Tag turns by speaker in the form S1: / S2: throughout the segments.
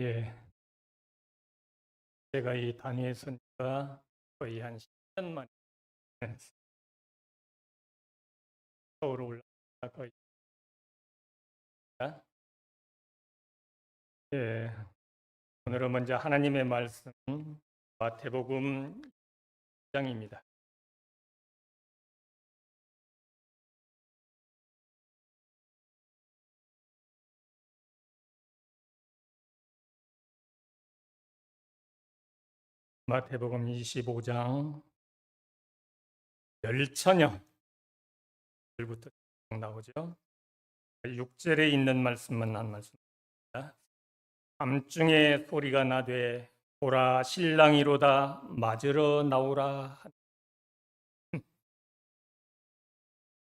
S1: 예, 제가 이 단위의 선교가 거의 한 10년 만에 서울 올라가 거의. 예, 오늘은 먼저 하나님의 말씀 마태복음 1장입니다. 마태복음 25장 열처녀들부터 나오죠. 6절에 있는 말씀만 한 말씀입니다. 밤중에 소리가 나되 보라 신랑이로다 맞으러 나오라.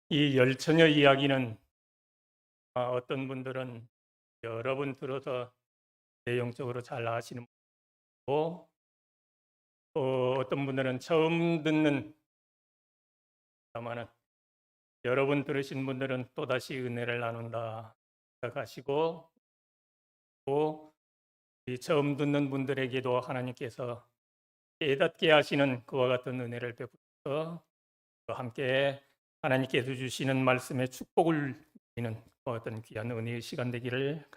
S1: 이 열처녀 이야기는 어떤 분들은 여러 번 들어서 내용적으로 잘 아시는 분이고, 또 어떤 분들은 처음 듣는, 다만은 여러 번 들으신 분들은 또다시 은혜를 나눈다 생각하시고, 또 이 처음 듣는 분들에게도 하나님께서 깨닫게 하시는 그와 같은 은혜를 베풀어서 함께 하나님께서 주시는 말씀의 축복을 누리는 그와 같은 귀한 은혜의 시간 되기를.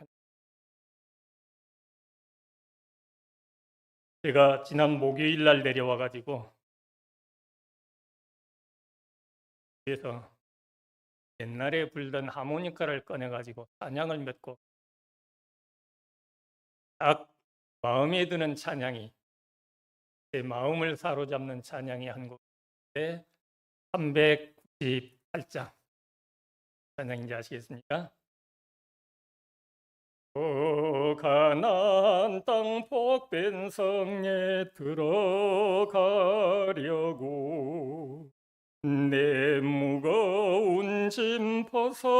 S1: 제가 지난 목요일 날 내려와 가지고 그래서 옛날에 불던 하모니카를 꺼내 가지고 찬양을 몇 곡, 딱 마음에 드는 찬양이, 제 마음을 사로잡는 찬양이 한 곡인데 398장 찬양인지 아시겠습니까? 오 가나안 땅 복된 성에 들어가려고 내 무거운 짐 벗어버렸네.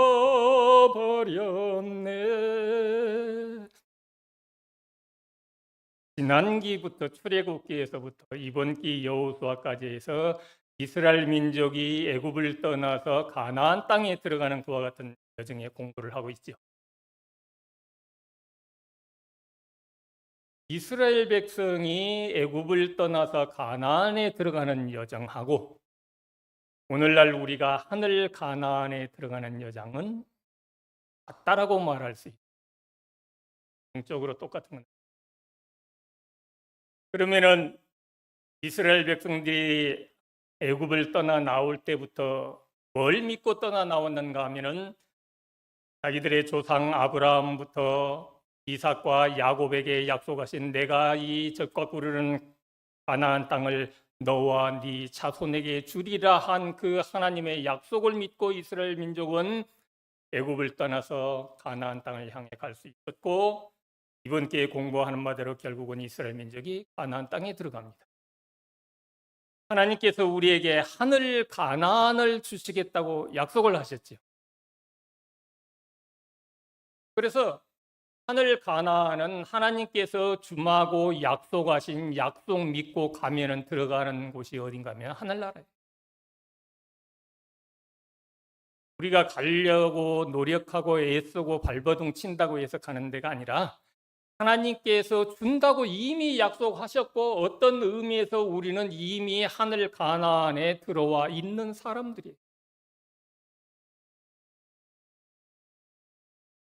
S1: 지난기부터 출애굽기에서부터 이번 기 여호수아까지 해서 이스라엘 민족이 애굽을 떠나서 가나안 땅에 들어가는 그와 같은 여정의 공부를 하고 있죠. 이스라엘 백성이 애굽을 떠나서 가나안에 들어가는 여정하고 오늘날 우리가 하늘 가나안에 들어가는 여정은 같다라고 말할 수 있어요. 영적으로 똑같은 건. 그러면은 이스라엘 백성들이 애굽을 떠나 나올 때부터 뭘 믿고 떠나 나왔는가 하면은 자기들의 조상 아브라함부터 이삭과 야곱에게 약속하신 내가 이 적과 구르는 가나안 땅을 너와 네 자손에게 주리라 한 그 하나님의 약속을 믿고 이스라엘 민족은 애굽을 떠나서 가나안 땅을 향해 갈 수 있었고, 이번 기회에 공부하는 바대로 결국은 이스라엘 민족이 가나안 땅에 들어갑니다. 하나님께서 우리에게 하늘 가나안을 주시겠다고 약속을 하셨지요. 그래서 하늘 가나안은 하나님께서 주마고 약속하신 약속 믿고 가면은 들어가는 곳이 어딘가 하면 하늘나라예요. 우리가 가려고 노력하고 애쓰고 발버둥 친다고 해서 가는 데가 아니라 하나님께서 준다고 이미 약속하셨고, 어떤 의미에서 우리는 이미 하늘 가나안에 들어와 있는 사람들이에요.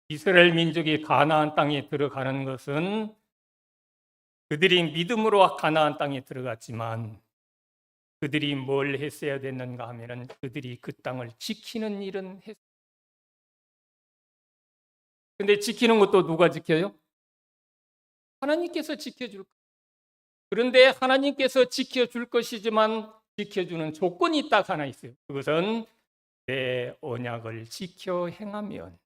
S1: 이스라엘 민족이 가나안 땅에 들어가는 것은 그들이 믿음으로 가나안 땅에 들어갔지만, 그들이 뭘 했어야 됐는가 하면은 그들이 그 땅을 지키는 일은 했어요. 근데 지키는 것도 누가 지켜요? 하나님께서 지켜줄 거예요. 그런데 하나님께서 지켜줄 것이지만 지켜주는 조건이 딱 하나 있어요. 그것은 내 언약을 지켜 행하면.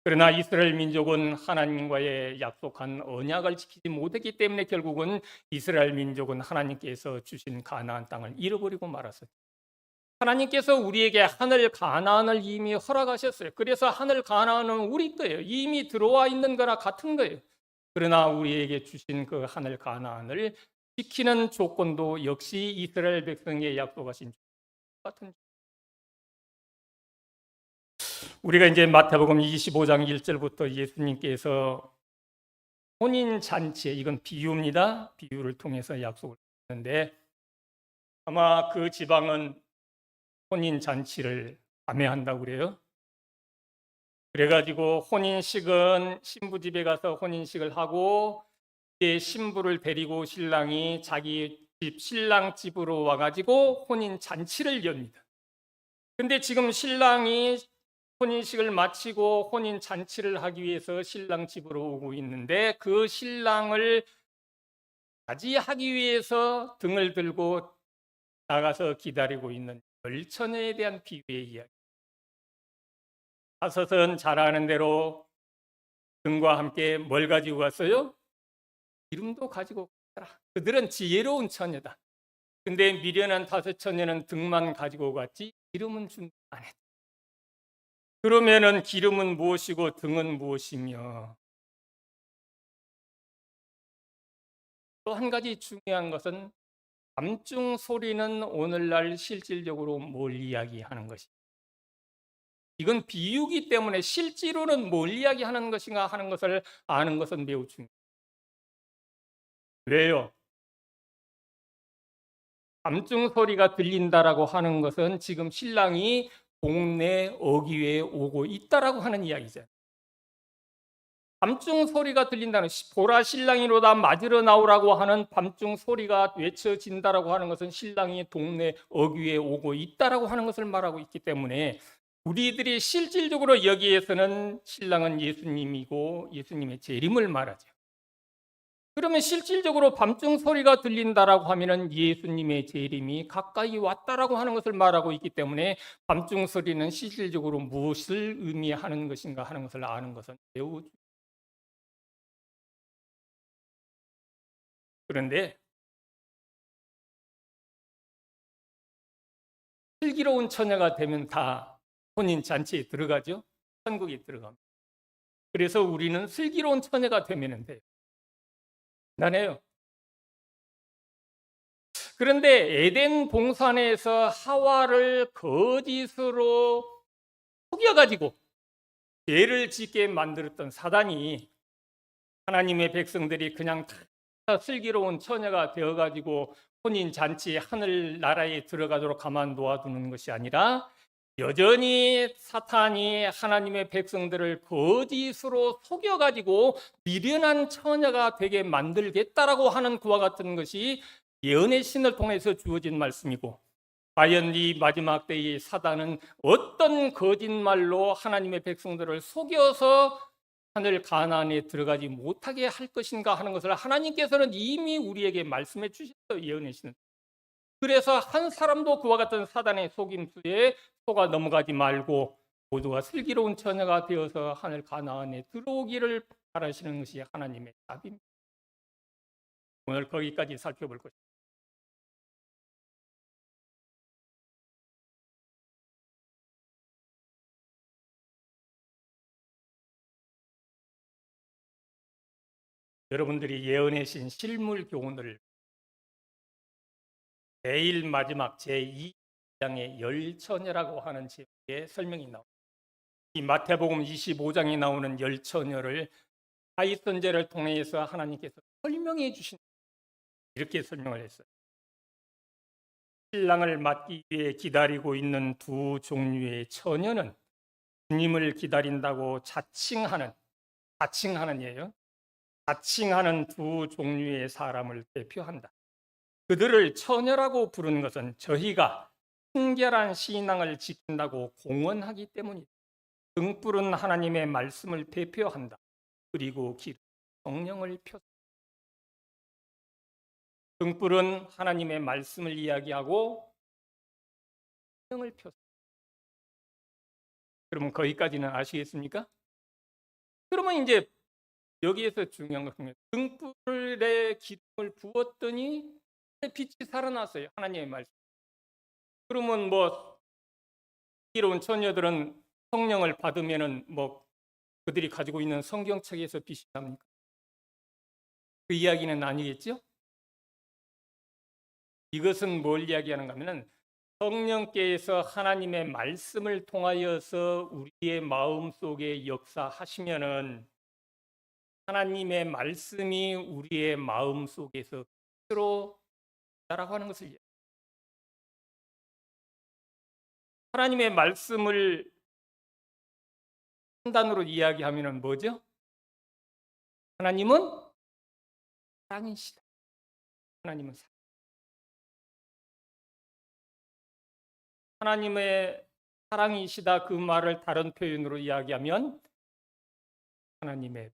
S1: 그러나 이스라엘 민족은 하나님과의 약속한 언약을 지키지 못했기 때문에 결국은 이스라엘 민족은 하나님께서 주신 가나안 땅을 잃어버리고 말았어요. 하나님께서 우리에게 하늘 가나안을 이미 허락하셨어요. 그래서 하늘 가나안은 우리 거예요. 이미 들어와 있는 거나 같은 거예요. 그러나 우리에게 주신 그 하늘 가나안을 지키는 조건도 역시 이스라엘 백성에 약속하신 같은. 우리가 이제 마태복음 25장 1절부터 예수님께서 혼인 잔치에, 이건 비유입니다. 비유를 통해서 약속을 했는데 아마 그 지방은 혼인 잔치를 밤에 한다고 그래요. 그래가지고 혼인식은 신부 집에 가서 혼인식을 하고 이제 신부를 데리고 신랑이 자기 집 신랑 집으로 와가지고 혼인 잔치를 엽니다. 근데 지금 신랑이 혼인식을 마치고 혼인 잔치를 하기 위해서 신랑 집으로 오고 있는데 그 신랑을 맞이하기 위해서 등을 들고 나가서 기다리고 있는 열처녀에 대한 비유의 이야기. 다섯은 잘 아는 대로 등과 함께 뭘 가지고 갔어요? 기름도 가지고 갔더라. 그들은 지혜로운 처녀다. 근데 미련한 다섯 처녀는 등만 가지고 갔지 기름은 준비 안 했다. 그러면은 기름은 무엇이고 등은 무엇이며, 또 한 가지 중요한 것은 밤중 소리는 오늘날 실질적으로 뭘 이야기하는 것이, 이건 비유기 때문에 실제로는 뭘 이야기하는 것인가 하는 것을 아는 것은 매우 중요해요. 왜요? 밤중 소리가 들린다라고 하는 것은 지금 신랑이 동네 어귀에 오고 있다라고 하는 이야기잖아요. 밤중 소리가 들린다는, 보라 신랑이로다 맞으러 나오라고 하는 밤중 소리가 외쳐진다라고 하는 것은 신랑이 동네 어귀에 오고 있다라고 하는 것을 말하고 있기 때문에 우리들이 실질적으로 여기에서는 신랑은 예수님이고 예수님의 재림을 말하죠. 그러면 실질적으로 밤중 소리가 들린다라고 하면은 예수님의 재림이 가까이 왔다라고 하는 것을 말하고 있기 때문에 밤중 소리는 실질적으로 무엇을 의미하는 것인가 하는 것을 아는 것은 매우. 그런데 슬기로운 처녀가 되면 다 혼인 잔치에 들어가죠. 천국에 들어갑니다. 그래서 우리는 슬기로운 처녀가 되면 돼요. 나네요. 그런데 에덴 동산에서 하와를 거짓으로 속여가지고 죄를 짓게 만들었던 사단이 하나님의 백성들이 그냥 다 슬기로운 처녀가 되어가지고 혼인 잔치 하늘 나라에 들어가도록 가만 놓아두는 것이 아니라 여전히 사탄이 하나님의 백성들을 거짓으로 속여가지고 미련한 처녀가 되게 만들겠다라고 하는 그와 같은 것이 예언의 신을 통해서 주어진 말씀이고, 과연 이 마지막 때의 사단은 어떤 거짓말로 하나님의 백성들을 속여서 하늘 가나안에 들어가지 못하게 할 것인가 하는 것을 하나님께서는 이미 우리에게 말씀해 주셨어요. 예언의 신은. 그래서 한 사람도 그와 같은 사단의 속임수에 속아 넘어가지 말고 모두가 슬기로운 처녀가 되어서 하늘 가나안에 들어오기를 바라시는 것이 하나님의 답입니다. 오늘 거기까지 살펴볼 것입니다. 여러분들이 예언의 신 실물 교훈을 제일 마지막 제2장의 열처녀라고 하는 제목의 설명이 나옵니다. 이 마태복음 25장에 나오는 열처녀를 하이 선제를 통해서 하나님께서 설명해 주신, 이렇게 설명을 했어요. 신랑을 맞기 위해 기다리고 있는 두 종류의 처녀는 주님을 기다린다고 자칭하는 두 종류의 사람을 대표한다. 그들을 처녀라고 부르는 것은 저희가 순결한 신앙을 지킨다고 공언하기 때문이다. 등불은 하나님의 말씀을 대표한다. 그리고 성령을 표. 등불은 하나님의 말씀을 이야기하고 성령을 표. 그러면 거기까지는 아시겠습니까? 그러면 이제 여기에서 중요한 것은 등불에 기름을 부었더니 빛이 살아났어요. 하나님의 말씀. 그러면 뭐 이로운 처녀들은 성령을 받으면은 뭐 그들이 가지고 있는 성경책에서 빛이 납니까? 그 이야기는 아니겠죠? 이것은 뭘 이야기하는가 하면은 성령께서 하나님의 말씀을 통하여서 우리의 마음 속에 역사하시면은 하나님의 말씀이 우리의 마음 속에서 스스로 있다라고 하는 것을 이해해요. 하나님의 말씀을 한 단어로 이야기하면 뭐죠? 하나님은 사랑이시다. 하나님은 하나님의 사랑이시다. 그 말을 다른 표현으로 이야기하면 하나님의,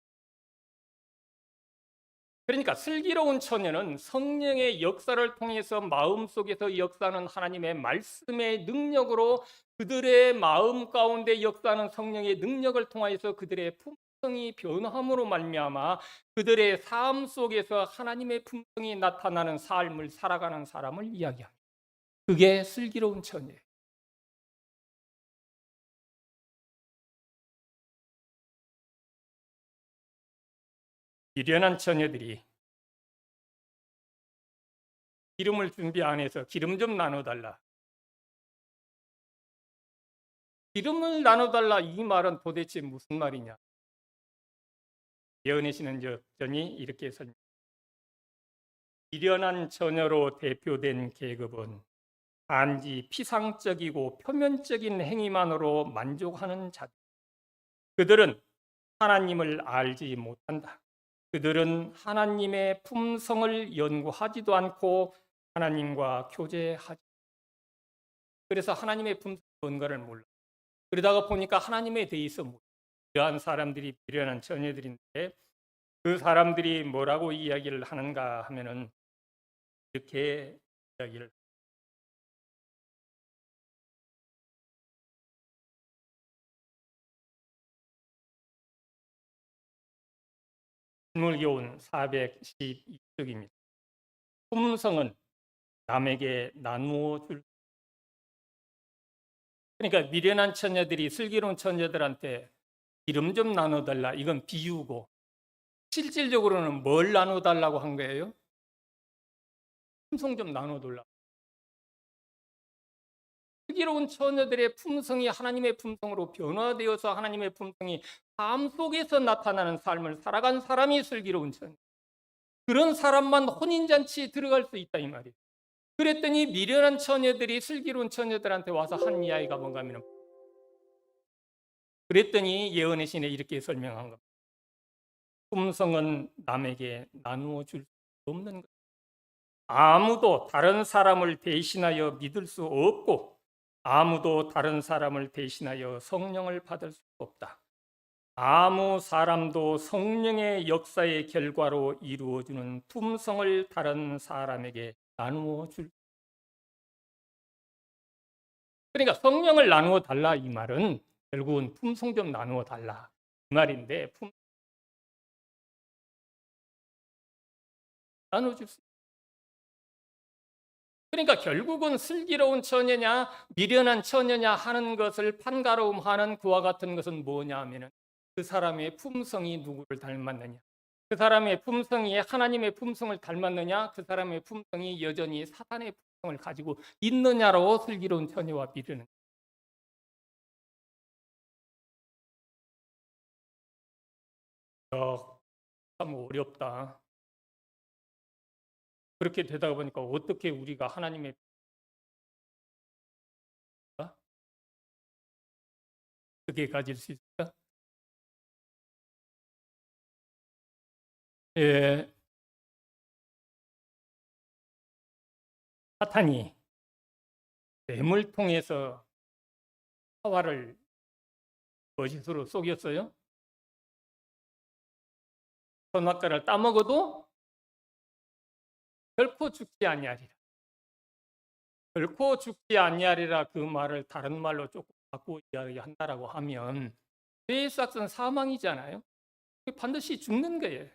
S1: 그러니까 슬기로운 처녀는 성령의 역사를 통해서 마음속에서 역사하는 하나님의 말씀의 능력으로 그들의 마음 가운데 역사하는 성령의 능력을 통하여서 그들의 품성이 변함으로 말미암아 그들의 삶 속에서 하나님의 품성이 나타나는 삶을 살아가는 사람을 이야기합니다. 그게 슬기로운 처녀예요. 미련한 처녀들이 기름을 준비 안 해서 기름 좀 나눠달라. 기름을 나눠달라 이 말은 도대체 무슨 말이냐? 예언하시는 여전히 이렇게 설명. 미련한 처녀로 대표된 계급은 단지 피상적이고 표면적인 행위만으로 만족하는 자들. 그들은 하나님을 알지 못한다. 그들은 하나님의 품성을 연구하지도 않고 하나님과 교제하지. 그래서 하나님의 품성 뭔가를 몰라. 그러다가 보니까 하나님에 대해서 몰라. 이러한 사람들이 미련한 처녀들인데 그 사람들이 뭐라고 이야기를 하는가 하면은 이렇게 이야기를. 신물교훈 412쪽입니다. 품성은 남에게 나누어 줄. 그러니까 미련한 처녀들이 슬기로운 처녀들한테 기름 좀 나눠달라 이건 비유고 실질적으로는 뭘 나눠달라고 한 거예요? 품성 좀 나눠달라. 슬기로운 처녀들의 품성이 하나님의 품성으로 변화되어서 하나님의 품성이 삶 속에서 나타나는 삶을 살아간 사람이 슬기로운 처녀. 그런 사람만 혼인잔치에 들어갈 수 있다 이 말이에요. 그랬더니 미련한 처녀들이 슬기로운 처녀들한테 와서 한 이야기가 뭔가 하면 그랬더니 예언의 신에 이렇게 설명한 겁니다. 품성은 남에게 나누어 줄 수 없는 것. 아무도 다른 사람을 대신하여 믿을 수 없고 아무도 다른 사람을 대신하여 성령을 받을 수 없다. 아무 사람도 성령의 역사의 결과로 이루어지는 품성을 다른 사람에게 나누어 줄. 그러니까 성령을 나누어 달라 이 말은 결국은 품성 좀 나누어 달라 이 말인데 나눠줄 수. 그러니까 결국은 슬기로운 처녀냐 미련한 처녀냐 하는 것을 판가름하는 그와 같은 것은 뭐냐 하면은 그 사람의 품성이 누구를 닮았느냐, 그 사람의 품성이 하나님의 품성을 닮았느냐, 그 사람의 품성이 여전히 사탄의 품성을 가지고 있느냐로 슬기로운 처녀와 미련은. 참 어렵다. 그렇게 되다 보니까 어떻게 우리가 하나님의 그게 가질 수 있을까? 예, 사탄이 뱀을 통해서 하와를 거짓으로 속였어요. 선악과를 따먹어도 결코 죽지 아니하리라. 결코 죽지 아니하리라 그 말을 다른 말로 조금 바꾸어 이야기한다라고 하면 죄의 삭은 사망이잖아요. 반드시 죽는 거예요.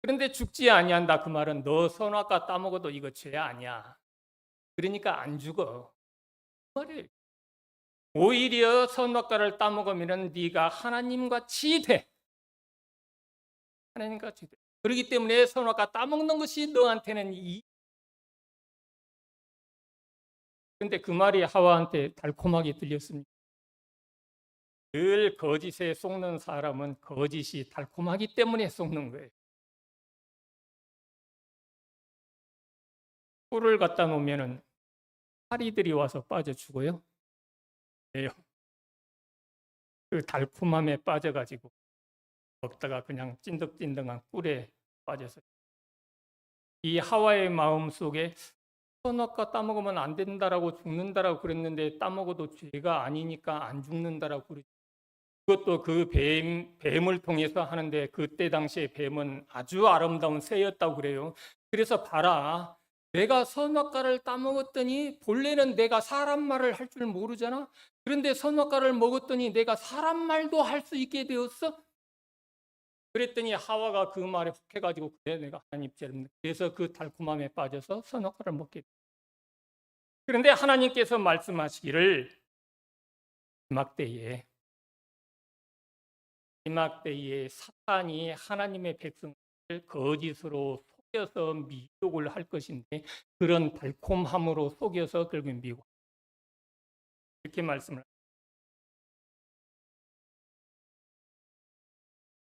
S1: 그런데 죽지 아니한다 그 말은 너 선악과 따먹어도 이거 죄 아니야. 그러니까 안 죽어. 그 말이에요. 오히려 선악과를 따먹으면 네가 하나님과 같이 돼. 하나님과 같이 돼. 그렇기 때문에 선악과 따먹는 것이 너한테는 근데 그 말이 하와한테 달콤하게 들렸습니다. 늘 거짓에 속는 사람은 거짓이 달콤하기 때문에 속는 거예요. 꿀을 갖다 놓으면은 파리들이 와서 빠져 죽어요. 왜요? 그 달콤함에 빠져가지고 먹다가 그냥 찐득찐득한 꿀에 빠져서 이 하와의 마음 속에 선악과 따먹으면 안 된다라고 죽는다라고 그랬는데 따먹어도 죄가 아니니까 안 죽는다라고 그러죠. 그것도 그 뱀을 통해서 하는데 그때 당시에 뱀은 아주 아름다운 새였다고 그래요. 그래서 봐라. 내가 선악과를 따먹었더니 본래는 내가 사람 말을 할 줄 모르잖아. 그런데 선악과를 먹었더니 내가 사람 말도 할 수 있게 되었어. 그랬더니 하와가 그 말에 혹해가지고 그래 내가 하나님 닮는 그래서 그 달콤함에 빠져서 선악과를 먹게 돼. 그런데 하나님께서 말씀하시기를 마지막 때에 사탄이 하나님의 백성을 거짓으로 속여서 미혹을 할 것인데 그런 달콤함으로 속여서 결국 미혹. 이렇게 말씀을.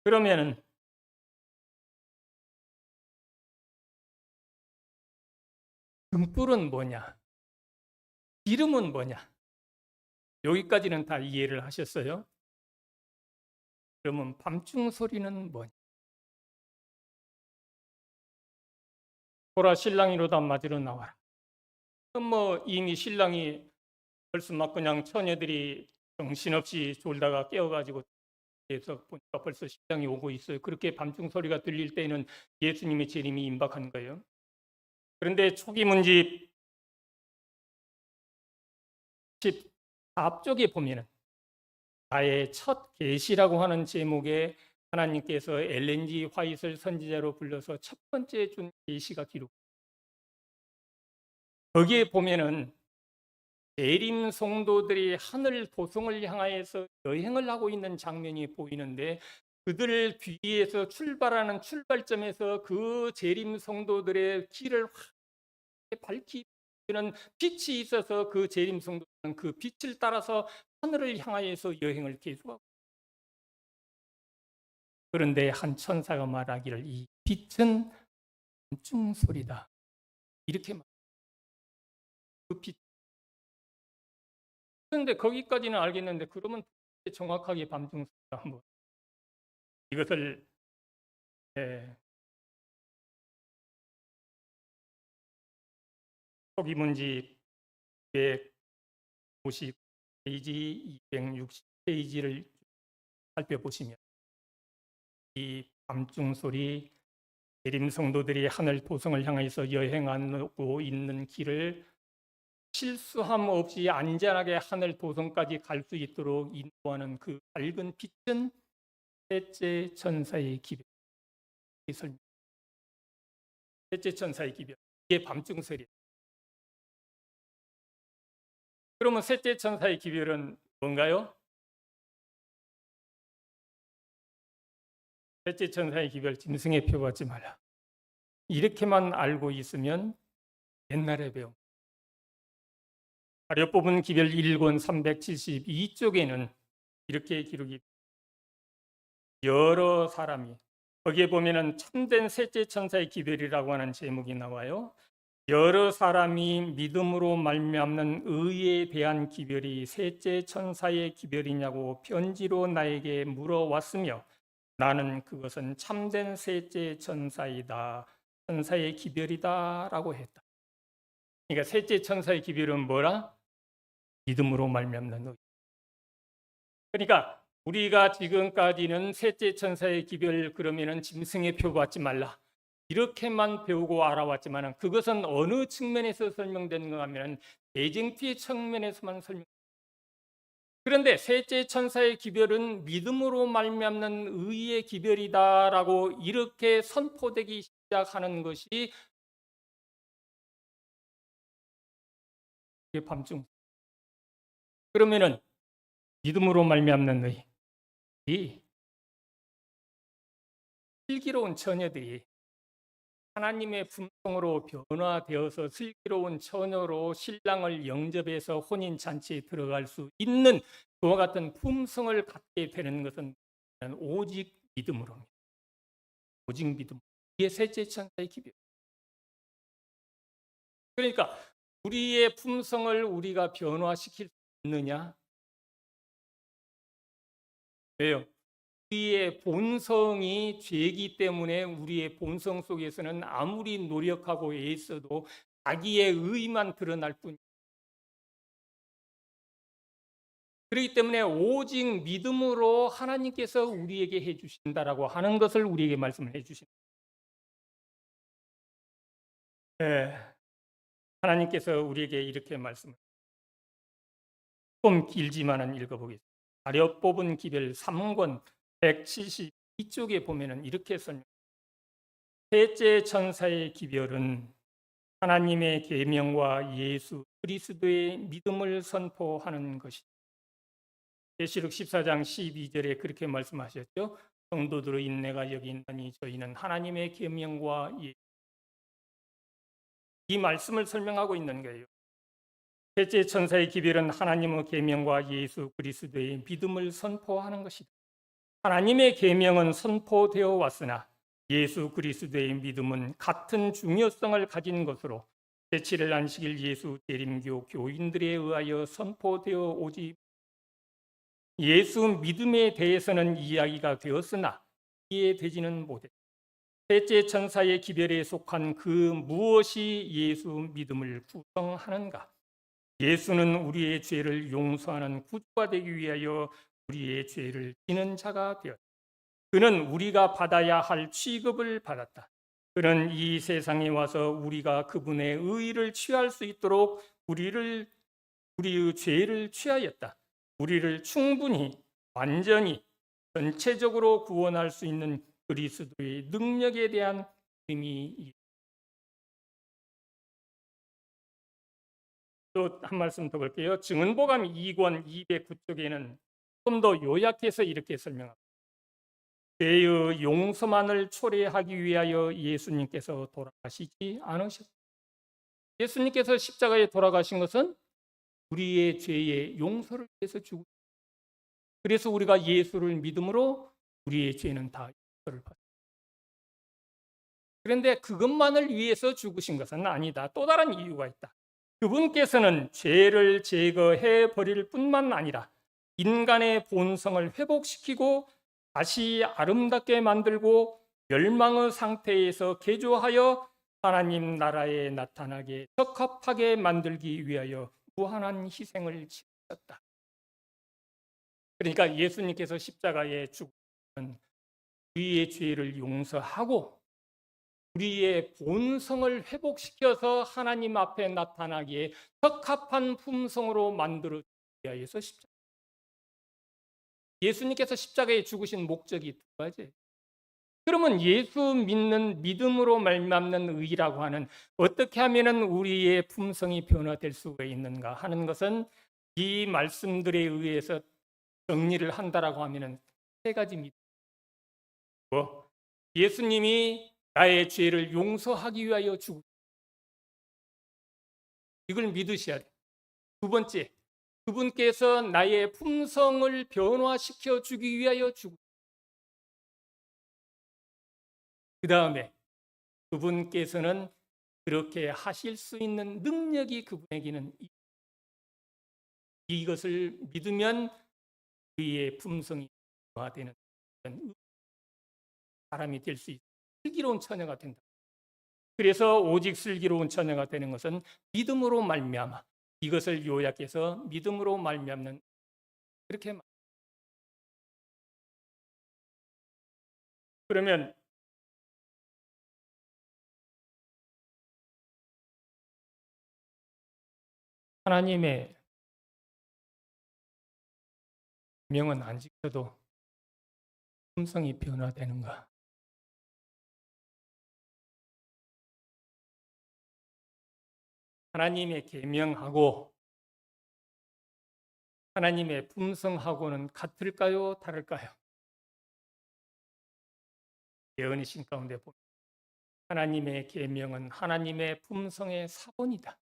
S1: 그러면은 등불은 뭐냐? 기름은 뭐냐? 여기까지는 다 이해를 하셨어요? 그러면 밤중 소리는 뭐냐? 보라 신랑이로다 맞으러 나와라. 그럼 뭐 이미 신랑이 벌써 막 그냥 처녀들이 정신없이 졸다가 깨어가지고 해서 보니까 벌써 신랑이 오고 있어요. 그렇게 밤중 소리가 들릴 때는 예수님의 재림이 임박한 거예요. 그런데 초기 문집 14쪽에 보면은 나의 첫 계시라고 하는 제목에 하나님께서 엘렌 G 화이트를 선지자로 불러서 첫 번째 준 계시가 기록. 거기에 보면은 재림 성도들이 하늘 도성을 향하여서 여행을 하고 있는 장면이 보이는데 그들 뒤에서 출발하는 출발점에서 그 재림 성도들의 길을 밝히는 빛이 있어서 그 재림 성도는 그 빛을 따라서 하늘을 향하여서 여행을 계속하고 그런데 한 천사가 말하기를 이 빛은 밤중 소리다 이렇게 말. 그 빛. 그런데 거기까지는 알겠는데 그러면 정확하게 밤중 소리가 한번 이것을 초기문지 150페이지, 260페이지를 살펴보시면 이 밤중 소리 예림 성도들이 하늘 도성을 향해서 여행하고 있는 길을 실수함 없이 안전하게 하늘 도성까지 갈 수 있도록 인도하는 그 밝은 빛은 셋째 천사의 기별. 셋째 천사의 기별. 이게 밤중 소리. 그러면 셋째 천사의 기별은 뭔가요? 셋째 천사의 기별 짐승의 표 받지 말라. 이렇게만 알고 있으면 옛날에 배운 가려 뽑은 기별 1권 372쪽에는 이렇게 기록이 여러 사람이 거기에 보면은 참된 셋째 천사의 기별이라고 하는 제목이 나와요. 여러 사람이 믿음으로 말미암는 의에 대한 기별이 셋째 천사의 기별이냐고 편지로 나에게 물어왔으며 나는 그것은 참된 셋째 천사이다. 천사의 기별이다라고 했다. 그러니까 셋째 천사의 기별은 뭐라? 믿음으로 말미암는 의. 그러니까 우리가 지금까지는 셋째 천사의 기별 그러면은 짐승의 표 받지 말라. 이렇게만 배우고 알아왔지만 그것은 어느 측면에서 설명되는가 하면 대쟁피의 측면에서만 설명. 그런데 셋째 천사의 기별은 믿음으로 말미암는 의의 기별이다라고 이렇게 선포되기 시작하는 것이 밤중. 그러면은 믿음으로 말미암는 의. 이 슬기로운 처녀들이 하나님의 품성으로 변화되어서 슬기로운 처녀로 신랑을 영접해서 혼인 잔치에 들어갈 수 있는 그와 같은 품성을 갖게 되는 것은 오직 믿음으로입니다. 오직 믿음. 이게 셋째 천사의 기별. 그러니까 우리의 품성을 우리가 변화시킬 수 있느냐? 왜요? 우리의 본성이 죄이기 때문에 우리의 본성 속에서는 아무리 노력하고 애써도 자기의 의만 드러날 뿐. 그렇기 때문에 오직 믿음으로 하나님께서 우리에게 해주신다라고 하는 것을 우리에게 말씀을 해주신다. 네. 하나님께서 우리에게 이렇게 말씀을 좀 길지만은 읽어보겠습니다. 가려 뽑은 기별 3권 172쪽에 보면은 이렇게 설명. 셋째 천사의 기별은 하나님의 계명과 예수 그리스도의 믿음을 선포하는 것이다. 계시록 14장 12절에 그렇게 말씀하셨죠. 성도들의 인내가 여기 있나니 저희는 하나님의 계명과 이 말씀을 설명하고 있는 거예요. 셋째 천사의 기별은 하나님의 계명과 예수 그리스도의 믿음을 선포하는 것이다. 하나님의 계명은 선포되어 왔으나 예수 그리스도의 믿음은 같은 중요성을 가진 것으로 제7일 안식일 예수 재림교 교인들에 의하여 선포되어 오지 예수 믿음에 대해서는 이야기가 되었으나 이해되지는 못했다. 셋째 천사의 기별에 속한 그 무엇이 예수 믿음을 구성하는가? 예수는 우리의 죄를 용서하는 구주가 되기 위하여 우리의 죄를 지는 자가 되었다. 그는 우리가 받아야 할 취급을 받았다. 그는 이 세상에 와서 우리가 그분의 의의를 취할 수 있도록 우리의 죄를 취하였다. 우리를 충분히 완전히 전체적으로 구원할 수 있는 그리스도의 능력에 대한 의미. 또 한 말씀 더 볼게요. 증언보감 2권 209쪽에는 좀 더 요약해서 이렇게 설명합니다. 죄의 용서만을 초래하기 위하여 예수님께서 돌아가시지 않으셨습니다. 예수님께서 십자가에 돌아가신 것은 우리의 죄의 용서를 위해서 죽으셨습니다. 그래서 우리가 예수를 믿음으로 우리의 죄는 다 용서를 받습니다. 그런데 그것만을 위해서 죽으신 것은 아니다. 또 다른 이유가 있다. 그분께서는 죄를 제거해 버릴 뿐만 아니라 인간의 본성을 회복시키고 다시 아름답게 만들고 멸망의 상태에서 개조하여 하나님 나라에 나타나게 적합하게 만들기 위하여 무한한 희생을 치르셨다. 그러니까 예수님께서 십자가에 죽으신 우리의 죄를 용서하고 우리의 본성을 회복시켜서 하나님 앞에 나타나기에 적합한 품성으로 만들어 주기 위하여서 십자가. 예수님께서 십자가에 죽으신 목적이 두 가지. 그러면 예수 믿는 믿음으로 말미암는 의라고 하는 어떻게 하면은 우리의 품성이 변화될 수가 있는가 하는 것은 이 말씀들에 의해서 정리를 한다라고 하면은 세 가지입니다. 예수님이 나의 죄를 용서하기 위하여 죽으셨다. 이걸 믿으셔야 돼요. 두 번째, 그분께서 나의 품성을 변화시켜 주기 위하여 죽으셨다. 그 다음에 그분께서는 그렇게 하실 수 있는 능력이 그분에게는 이것을 믿으면 우리의 품성이 변화되는 사람이 될 수 있다. 슬기로운 처녀가 된다. 그래서 오직 슬기로운 처녀가 되는 것은 믿음으로 말미암아. 이것을 요약해서 믿음으로 말미암는 그렇게 말. 그러면 하나님의 명은 안 지켜도 품성이 변화되는가? 하나님의 계명하고 하나님의 품성하고는 같을까요? 다를까요? 예언이신 가운데 보면 하나님의 계명은 하나님의 품성의 사본이다.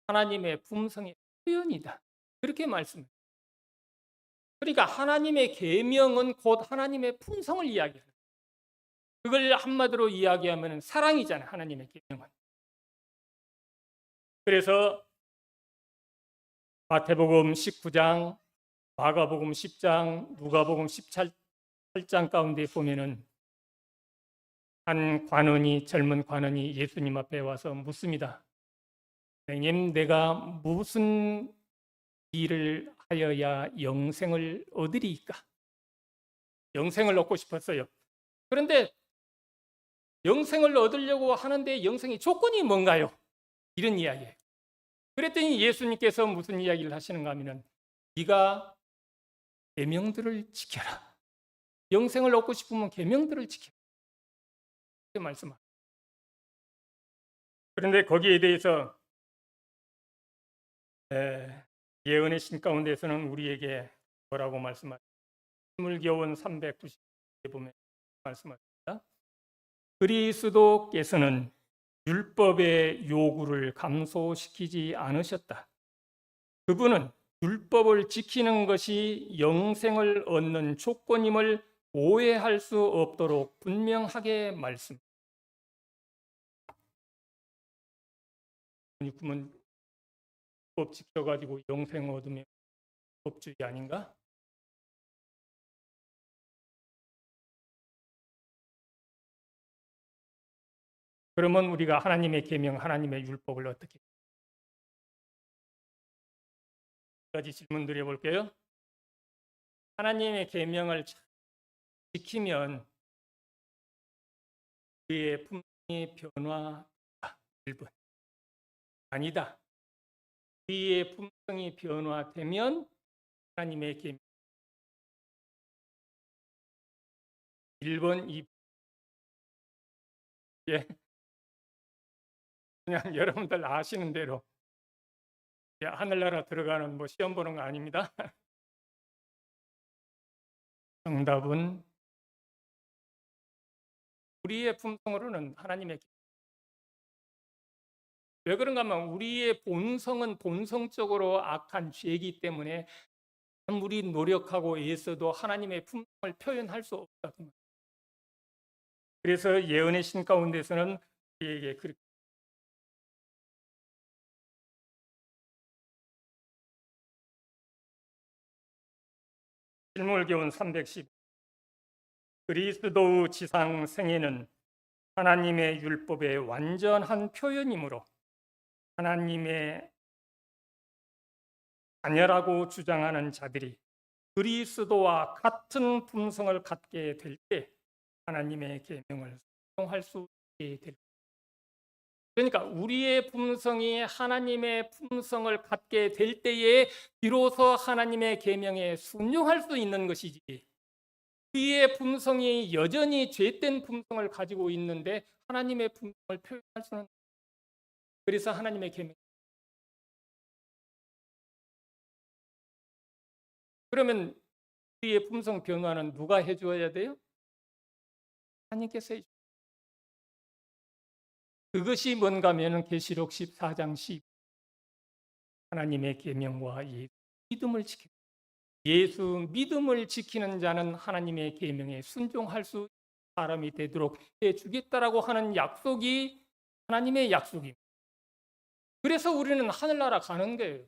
S1: 하나님의 품성의 표현이다. 그렇게 말씀해요. 그러니까 하나님의 계명은 곧 하나님의 품성을 이야기해요. 그걸 한마디로 이야기하면 사랑이잖아요. 하나님의 계명은. 그래서 마태복음 19장, 마가복음 10장, 누가복음 17장 가운데 보면은 한 관원이, 젊은 관원이 예수님 앞에 와서 묻습니다. 선생님, 내가 무슨 일을 하여야 영생을 얻으리이까? 영생을 얻고 싶었어요. 그런데 영생을 얻으려고 하는데 영생의 조건이 뭔가요? 이런 이야기예요. 그랬더니 예수님께서 무슨 이야기를 하시는가 하면은 네가 계명들을 지켜라. 영생을 얻고 싶으면 계명들을 지켜라. 이렇게 말씀합니다. 그런데 거기에 대해서 예언의 신 가운데서는 우리에게 뭐라고 말씀하십니까? 스물교훈 390에 보면 말씀하십니다. 그리스도께서는 율법의 요구를 감소시키지 않으셨다. 그분은 율법을 지키는 것이 영생을 얻는 조건임을 오해할 수 없도록 분명하게 말씀. 그러면 법 지켜가지고 영생 얻으면 법주의 아닌가? 그러면 우리가 하나님의 계명, 하나님의 율법을 어떻게? 몇 가지 질문 드려볼게요. 하나님의 계명을 지키면 우리의 품성이 변화한다. 1번. 아니다. 우리의 품성이 변화되면 하나님의 계명 1번, 2번. 예. 그냥 여러분들 아시는 대로 하늘나라 들어가는 뭐 시험 보는 거 아닙니다. 정답은 우리의 품성으로는 하나님의 왜 그런가 하면 우리의 본성은 본성적으로 악한 죄이기 때문에 아무리 노력하고 애써도 하나님의 품성을 표현할 수 없다. 그래서 예언의 신 가운데서는 우리에게 그렇게 실물교훈 310 그리스도의 지상 생애는 하나님의 율법의 완전한 표현이므로 하나님의 자녀라고 주장하는 자들이 그리스도와 같은 품성을 갖게 될 때 하나님의 계명을 순종할 수 있게 될 것입니다. 그러니까 우리의 품성이 하나님의 품성을 갖게 될 때에 비로소 하나님의 계명에 순종할 수 있는 것이지. 우리의 품성이 여전히 죄된 품성을 가지고 있는데 하나님의 품성을 표현할 수는 없어요. 그래서 하나님의 계명. 그러면 우리의 품성 변화는 누가 해줘야 돼요? 하나님께서 해주세요. 그것이 뭔가 하면 계시록 14장 10 하나님의 계명과 예수 믿음을 지키 예수 믿음을 지키는 자는 하나님의 계명에 순종할 수 있는 사람이 되도록 해주겠다라고 하는 약속이 하나님의 약속입니다. 그래서 우리는 하늘나라 가는 거예요.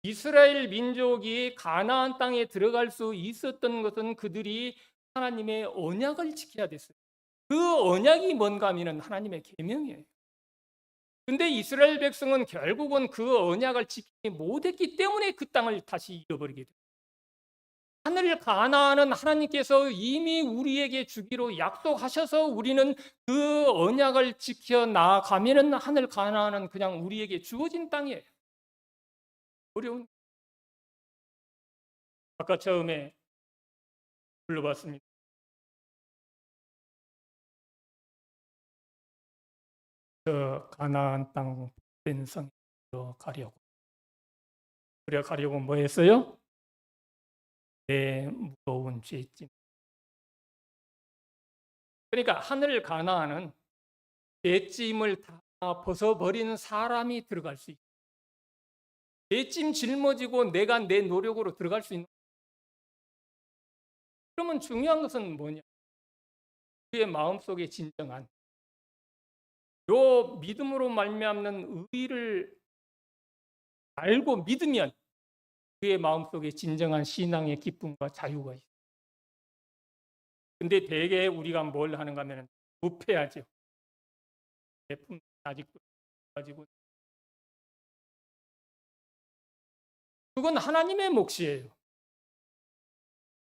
S1: 이스라엘 민족이 가나안 땅에 들어갈 수 있었던 것은 그들이 하나님의 언약을 지켜야 됐어요. 그 언약이 뭔가 하면 하나님의 계명이에요. 근데 이스라엘 백성은 결국은 그 언약을 지키지 못했기 때문에 그 땅을 다시 잃어버리게 돼요. 하늘 가나안은 하나님께서 이미 우리에게 주기로 약속하셔서 우리는 그 언약을 지켜 나아가면은 하늘 가나안은 그냥 우리에게 주어진 땅이에요. 어려운. 아까 처음에 불러봤습니다. 저 가나안 땅 벤성으로 가려고. 그래 가려고 뭐 했어요? 내 무거운 죄짐. 그러니까 하늘 가나안은 배찜을 다 벗어버리는 사람이 들어갈 수 있어요. 배찜 짊어지고 내가 내 노력으로 들어갈 수 있는. 그러면 중요한 것은 뭐냐? 우리의 마음속에 진정한 요 믿음으로 말미암는 의를 알고 믿으면 그의 마음속에 진정한 신앙의 기쁨과 자유가 있어요. 근데 대개 우리가 뭘 하는가 하면 부패하죠. 제품 아직도 가지고 그건 하나님의 몫이에요.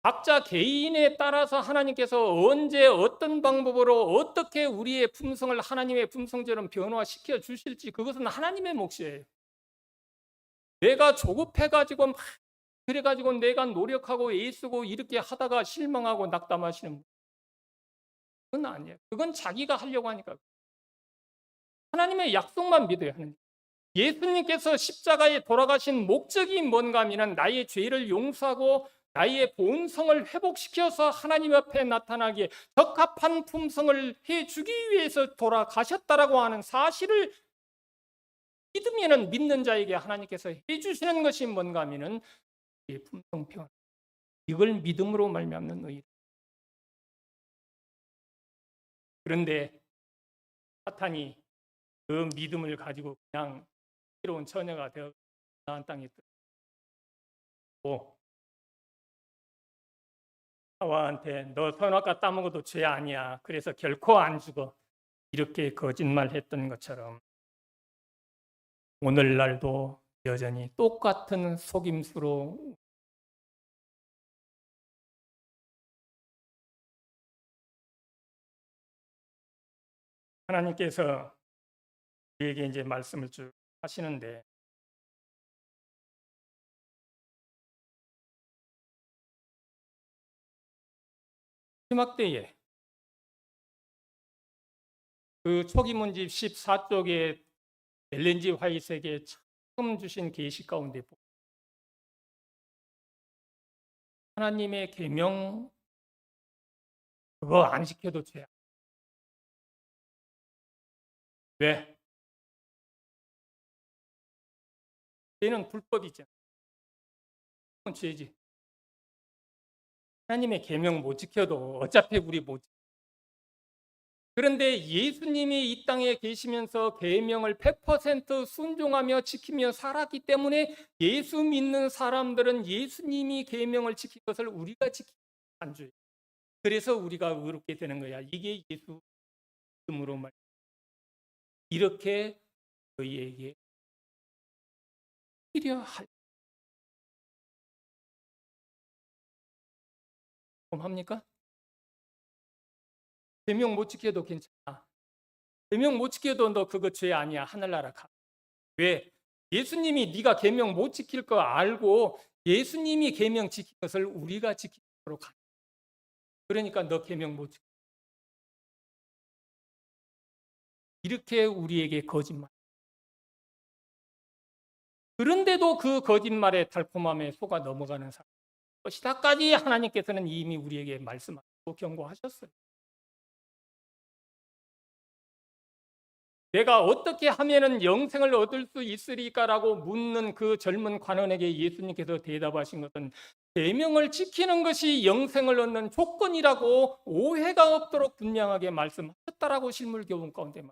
S1: 각자 개인에 따라서 하나님께서 언제 어떤 방법으로 어떻게 우리의 품성을 하나님의 품성처럼 변화시켜 주실지 그것은 하나님의 몫이에요. 내가 조급해가지고 막 그래가지고 내가 노력하고 애쓰고 이렇게 하다가 실망하고 낙담하시는 그건 아니에요. 그건 자기가 하려고 하니까. 하나님의 약속만 믿어야 하는. 예수님께서 십자가에 돌아가신 목적이 뭔가 하면 나의 죄를 용서하고 나의 본성을 회복시켜서 하나님 앞에 나타나게 적합한 품성을 해주기 위해서 돌아가셨다라고 하는 사실을 믿으면 믿는 자에게 하나님께서 해주시는 것이 뭔가 하면 품성 표현. 이걸 믿음으로 말미암는 의. 그런데 사탄이 그 믿음을 가지고 그냥 새로운 처녀가 되어 가나안 땅에 들어오고 하와한테 너 선악과 따먹어도 죄 아니야. 그래서 결코 안 죽어. 이렇게 거짓말했던 것처럼 오늘날도 여전히 똑같은 속임수로 하나님께서 우리에게 이제 말씀을 쭉 하시는데 마지막 때에 그 초기문집 14쪽에 엘렌지 화이트에게 처음 주신 계시 가운데 하나님의 계명 그거 안 지켜도 죄야. 왜? 죄는 불법이잖아. 그건 죄지. 하나님의 계명 못 지켜도 어차피 우리 못 지켜. 그런데 예수님이 이 땅에 계시면서 계명을 100% 순종하며 지키며 살았기 때문에 예수 믿는 사람들은 예수님이 계명을 지킨 것을 우리가 지키는 안 줘요. 그래서 우리가 의롭게 되는 거야. 이게 예수 믿음으로 말. 이렇게 너희에게 필요할 합니까? 계명 못 지켜도 괜찮아. 계명 못 지켜도 너 그거 죄 아니야. 하늘나라 가. 왜? 예수님이 네가 계명 못 지킬 거 알고 예수님이 계명 지킨 것을 우리가 지키도록 하. 그러니까 너 계명 못 지켜. 이렇게 우리에게 거짓말. 그런데도 그 거짓말의 달콤함에 속아 넘어가는 사람 것이다까지 하나님께서는 이미 우리에게 말씀하시고 경고하셨어요. 내가 어떻게 하면은 영생을 얻을 수 있으리까라고 묻는 그 젊은 관원에게 예수님께서 대답하신 것은 계명을 지키는 것이 영생을 얻는 조건이라고 오해가 없도록 분명하게 말씀하셨다라고 실물교훈 가운데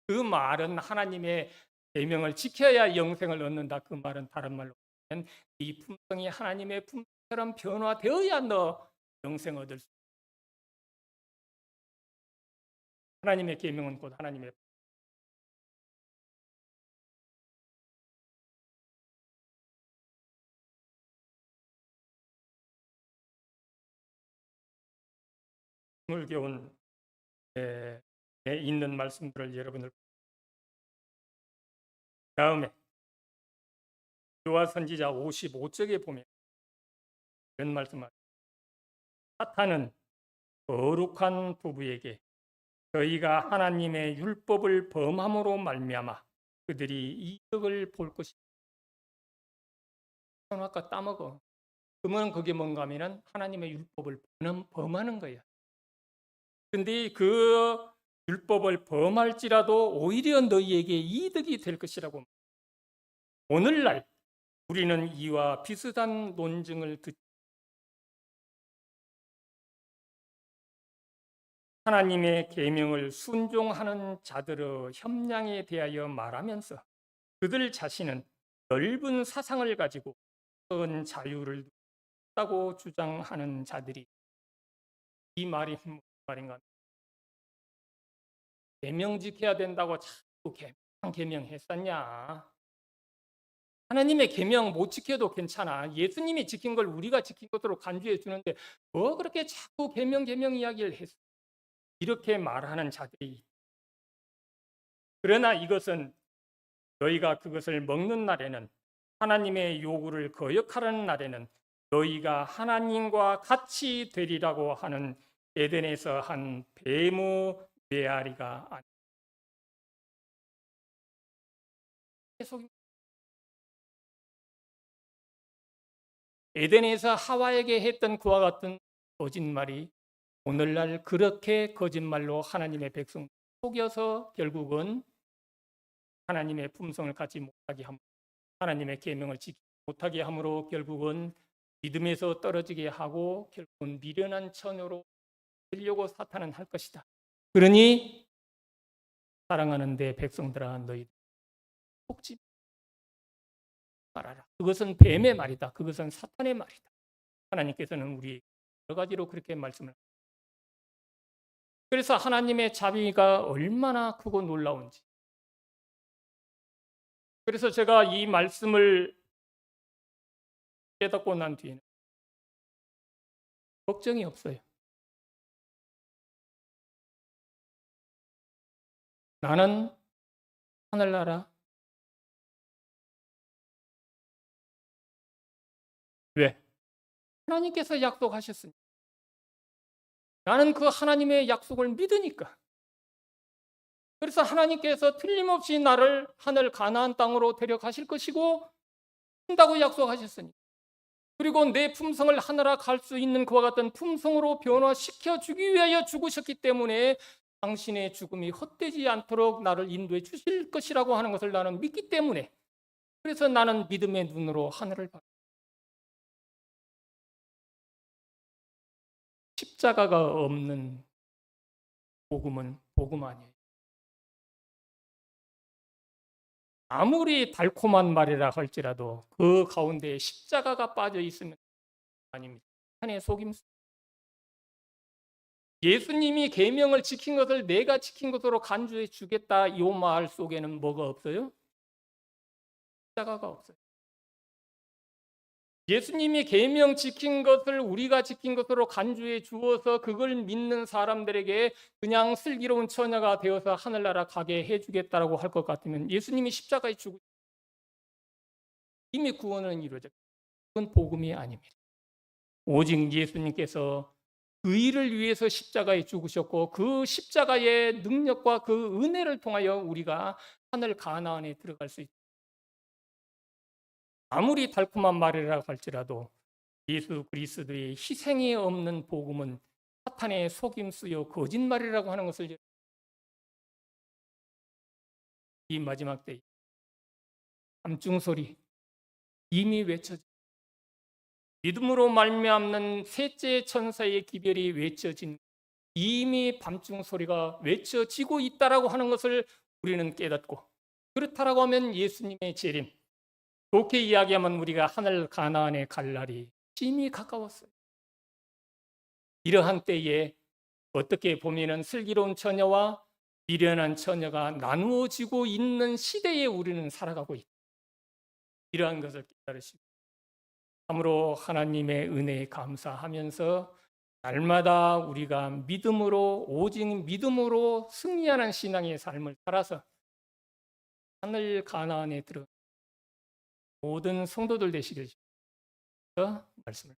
S1: 그 말은 하나님의 계명을 지켜야 영생을 얻는다. 그 말은 다른 말로 하면 이 품성이 하나님의 품성처럼 변화되어야 너 영생 얻을 수 있다. 하나님의 계명은 곧 하나님의 실물교훈에 있는 말씀들을 여러분들 다음에 요한 선지자 55쪽에 보면 이런 말씀을 사탄은 거룩한 부부에게 저희가 하나님의 율법을 범함으로 말미암아 그들이 이득을 볼 것이다. 선악과 따먹어. 그러면 그게 뭔가 하면은 하나님의 율법을 범하는 거야. 근데 그 율법을 범할지라도 오히려 너희에게 이득이 될 것이라고. 오늘날 우리는 이와 비슷한 논증을 듣 하나님의 계명을 순종하는 자들의 협량에 대하여 말하면서 그들 자신은 넓은 사상을 가지고 어떤 자유를 있다고 주장하는 자들이, 이 말이 무슨 말인가? 계명 지켜야 된다고 자꾸 계명했었냐? 하나님의 계명 못 지켜도 괜찮아. 예수님이 지킨 걸 우리가 지킨 것으로 간주해 주는데 뭐 그렇게 자꾸 계명 이야기를 했어? 이렇게 말하는 자들이. 그러나 이것은 너희가 그것을 먹는 날에는, 하나님의 요구를 거역하는 날에는 너희가 하나님과 같이 되리라고 하는 에덴에서 한 뱀의 메아리가 아니라. 에덴에서 하와에게 했던 그와 같은 거짓말이 오늘날 그렇게 거짓말로 하나님의 백성 속여서 결국은 하나님의 품성을 갖지 못하게 함으로, 하나님의 계명을 지키지 못하게 함으로 결국은 믿음에서 떨어지게 하고 결국은 미련한 처녀로 되려고 사탄은 할 것이다. 그러니 사랑하는 내 백성들아, 너희 속지 말아라. 그것은 뱀의 말이다. 그것은 사탄의 말이다. 하나님께서는 우리 여러 가지로 그렇게 말씀을 합니다. 그래서 하나님의 자비가 얼마나 크고 놀라운지. 그래서 제가 이 말씀을 깨닫고 난 뒤에는 걱정이 없어요. 나는 하늘나라. 왜? 하나님께서 약속하셨으니까. 나는 그 하나님의 약속을 믿으니까. 그래서 하나님께서 틀림없이 나를 하늘 가나안 땅으로 데려가실 것이고 한다고 약속하셨으니, 그리고 내 품성을 하늘아 갈 수 있는 그와 같은 품성으로 변화시켜 주기 위하여 죽으셨기 때문에 당신의 죽음이 헛되지 않도록 나를 인도해 주실 것이라고 하는 것을 나는 믿기 때문에, 그래서 나는 믿음의 눈으로 하늘을 봐. 십자가가 없는 복음은 복음 아니에요. 아무리 달콤한 말이라 할지라도 그 가운데에 십자가가 빠져 있으면 아닙니다. 사탄의 속임수. 예수님이 계명을 지킨 것을 내가 지킨 것으로 간주해 주겠다, 이 말 속에는 뭐가 없어요? 십자가가 없어요. 예수님이 계명 지킨 것을 우리가 지킨 것으로 간주해 주어서 그걸 믿는 사람들에게 그냥 슬기로운 처녀가 되어서 하늘나라 가게 해주겠다라고 할 것 같으면 예수님이 십자가에 죽으 이미 구원은 이루어졌고, 그건 복음이 아닙니다. 오직 예수님께서 그 일을 위해서 십자가에 죽으셨고 그 십자가의 능력과 그 은혜를 통하여 우리가 하늘 가나안에 들어갈 수 있다. 아무리 달콤한 말이라 할지라도 예수 그리스도의 희생이 없는 복음은 사탄의 속임수요 거짓말이라고 하는 것을 이 마지막 때 함중 소리 이미 외쳐져, 믿음으로 말미암는 셋째 천사의 기별이 외쳐진, 이미 밤중 소리가 외쳐지고 있다라고 하는 것을 우리는 깨닫고, 그렇다라고 하면 예수님의 재림, 좋게 이야기하면 우리가 하늘 가나안에 갈 날이 심히 가까웠어요. 이러한 때에 어떻게 보면은 슬기로운 처녀와 미련한 처녀가 나누어지고 있는 시대에 우리는 살아가고 있다. 이러한 것을 깨달으시고 참으로 하나님의 은혜에 감사하면서 날마다 우리가 믿음으로, 오직 믿음으로 승리하는 신앙의 삶을 살아서 하늘 가나안에 들어 모든 성도들 되시길 말씀을